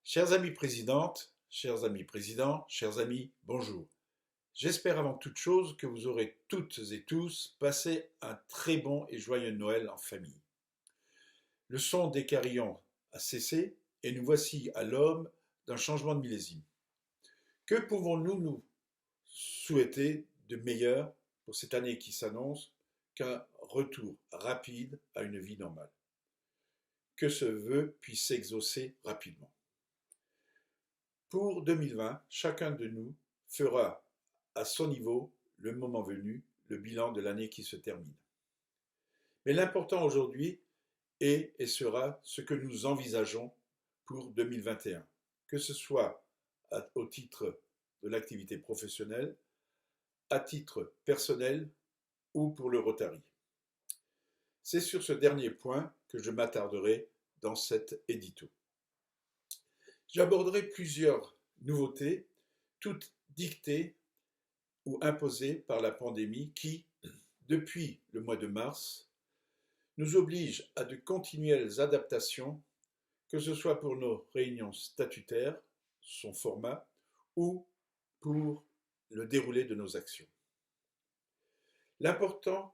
Chères amies présidentes, chers amis présidents, chers amis, bonjour. J'espère avant toute chose que vous aurez toutes et tous passé un très bon et joyeux Noël en famille. Le son des carillons a cessé et nous voici à l'aube d'un changement de millésime. Que pouvons-nous nous souhaiter de meilleur pour cette année qui s'annonce qu'un retour rapide à une vie normale? Que ce vœu puisse s'exaucer rapidement. Pour 2020, chacun de nous fera à son niveau, le moment venu, le bilan de l'année qui se termine. Mais l'important aujourd'hui est et sera ce que nous envisageons pour 2021, que ce soit au titre de l'activité professionnelle, à titre personnel ou pour le Rotary. C'est sur ce dernier point que je m'attarderai dans cet édito. J'aborderai plusieurs nouveautés, toutes dictées ou imposées par la pandémie qui, depuis le mois de mars, nous oblige à de continuelles adaptations, que ce soit pour nos réunions statutaires, son format, ou pour le déroulé de nos actions. L'important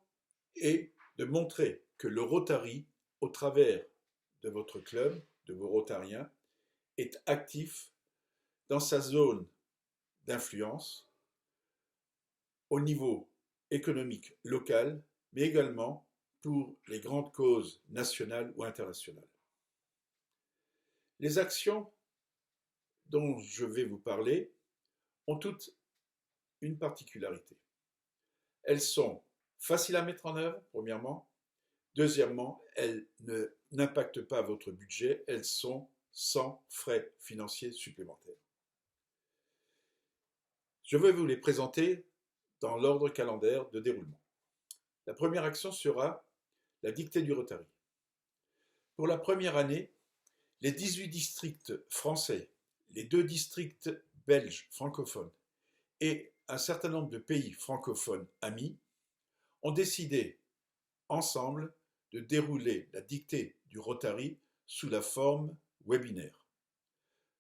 est de montrer que le Rotary, au travers de votre club, de vos Rotariens, est actif dans sa zone d'influence au niveau économique local, mais également pour les grandes causes nationales ou internationales. Les actions dont je vais vous parler ont toutes une particularité. Elles sont faciles à mettre en œuvre, premièrement. Deuxièmement, elles n'impactent pas votre budget, elles sont sans frais financiers supplémentaires. Je vais vous les présenter dans l'ordre calendaire de déroulement. La première action sera la dictée du Rotary. Pour la première année, les 18 districts français, les 2 districts belges francophones et un certain nombre de pays francophones amis ont décidé ensemble de dérouler la dictée du Rotary sous la forme webinaire.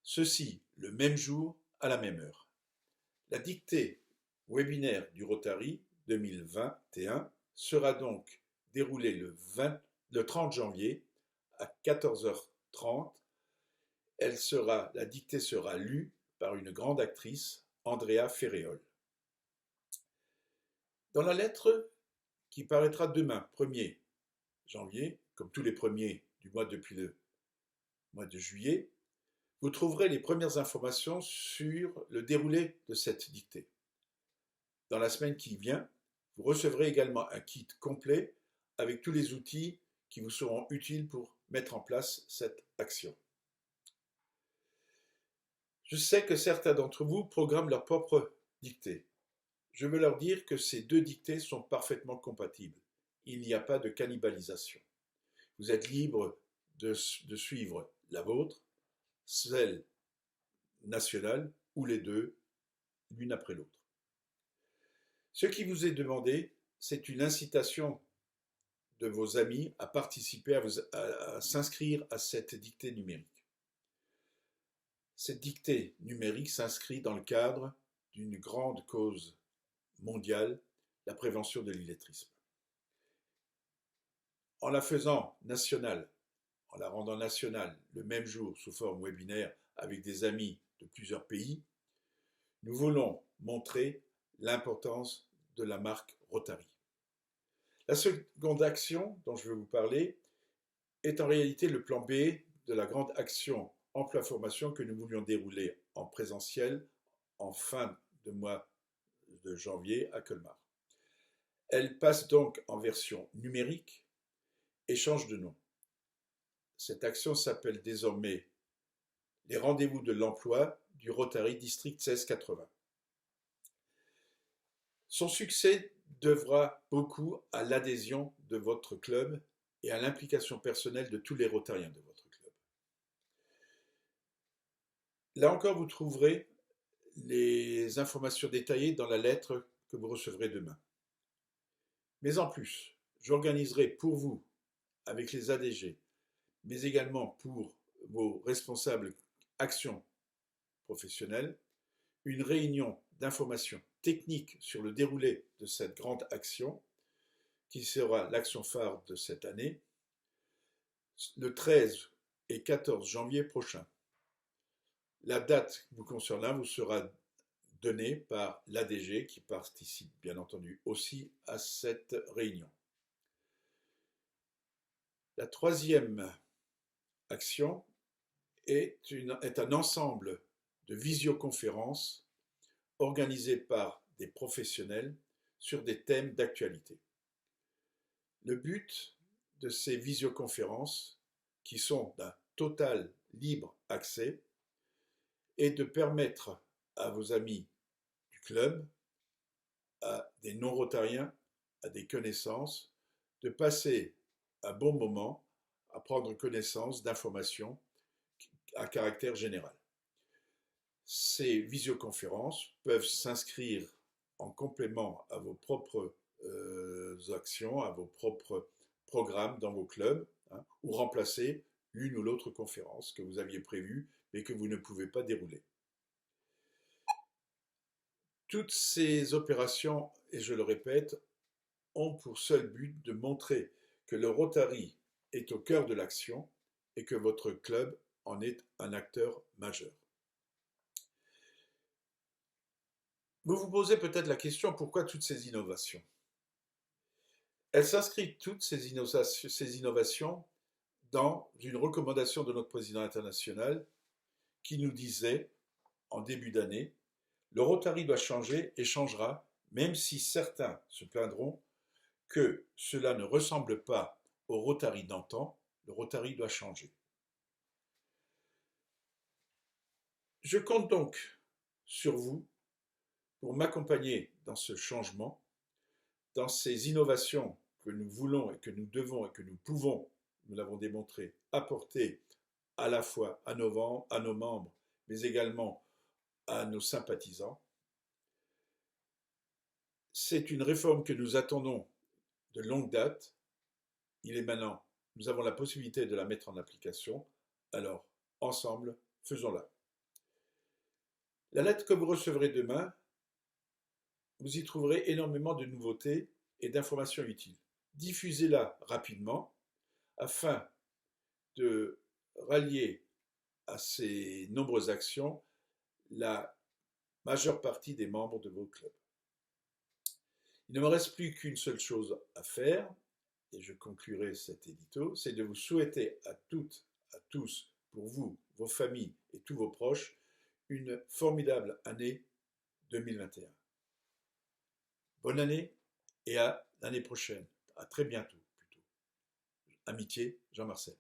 Ceci le même jour, à la même heure. La dictée webinaire du Rotary 2021 sera donc déroulée le 30 janvier à 14h30. La dictée sera lue par une grande actrice, Andrea Ferréol. Dans la lettre qui paraîtra demain, 1er janvier, comme tous les premiers du mois depuis le mois de juillet, vous trouverez les premières informations sur le déroulé de cette dictée. Dans la semaine qui vient, vous recevrez également un kit complet avec tous les outils qui vous seront utiles pour mettre en place cette action. Je sais que certains d'entre vous programment leur propre dictée. Je veux leur dire que ces 2 dictées sont parfaitement compatibles. Il n'y a pas de cannibalisation. Vous êtes libre de suivre la vôtre, celle nationale, ou les deux, l'une après l'autre. Ce qui vous est demandé, c'est une incitation de vos amis à participer, à s'inscrire à cette dictée numérique. Cette dictée numérique s'inscrit dans le cadre d'une grande cause mondiale, la prévention de l'illettrisme. En la faisant nationale, en la rendant nationale le même jour sous forme webinaire avec des amis de plusieurs pays, nous voulons montrer l'importance de la marque Rotary. La seconde action dont je vais vous parler est en réalité le plan B de la grande action emploi-formation que nous voulions dérouler en présentiel en fin de mois de janvier à Colmar. Elle passe donc en version numérique et change de nom. Cette action s'appelle désormais les rendez-vous de l'emploi du Rotary District 1680. Son succès devra beaucoup à l'adhésion de votre club et à l'implication personnelle de tous les Rotariens de votre club. Là encore, vous trouverez les informations détaillées dans la lettre que vous recevrez demain. Mais en plus, j'organiserai pour vous, avec les ADG, mais également pour vos responsables action professionnelle, une réunion d'information technique sur le déroulé de cette grande action, qui sera l'action phare de cette année, le 13 et 14 janvier prochain. La date vous concernant vous sera donnée par l'ADG qui participe bien entendu aussi à cette réunion. La troisième action est un ensemble de visioconférences organisées par des professionnels sur des thèmes d'actualité. Le but de ces visioconférences, qui sont d'un total libre accès, est de permettre à vos amis du club, à des non-rotariens, à des connaissances, de passer un bon moment à prendre connaissance d'informations à caractère général. Ces visioconférences peuvent s'inscrire en complément à vos propres actions, à vos propres programmes dans vos clubs, ou remplacer l'une ou l'autre conférence que vous aviez prévue mais que vous ne pouvez pas dérouler. Toutes ces opérations, et je le répète, ont pour seul but de montrer que le Rotary est au cœur de l'action et que votre club en est un acteur majeur. Vous vous posez peut-être la question, pourquoi toutes ces innovations? Elles s'inscrivent toutes ces innovations dans une recommandation de notre président international qui nous disait en début d'année, le Rotary doit changer et changera, même si certains se plaindront que cela ne ressemble pas au Rotary d'antan, le Rotary doit changer. Je compte donc sur vous pour m'accompagner dans ce changement, dans ces innovations que nous voulons et que nous devons et que nous pouvons, nous l'avons démontré, apporter à la fois à nos membres, mais également à nos sympathisants. C'est une réforme que nous attendons de longue date. Il est maintenant, nous avons la possibilité de la mettre en application. Alors, ensemble, faisons-la. La lettre que vous recevrez demain, vous y trouverez énormément de nouveautés et d'informations utiles. Diffusez-la rapidement afin de rallier à ces nombreuses actions la majeure partie des membres de vos clubs. Il ne me reste plus qu'une seule chose à faire, et je conclurai cet édito, c'est de vous souhaiter à toutes, à tous, pour vous, vos familles et tous vos proches, une formidable année 2021. Bonne année et à l'année prochaine, à très bientôt plutôt. Amitié, Jean-Marcel.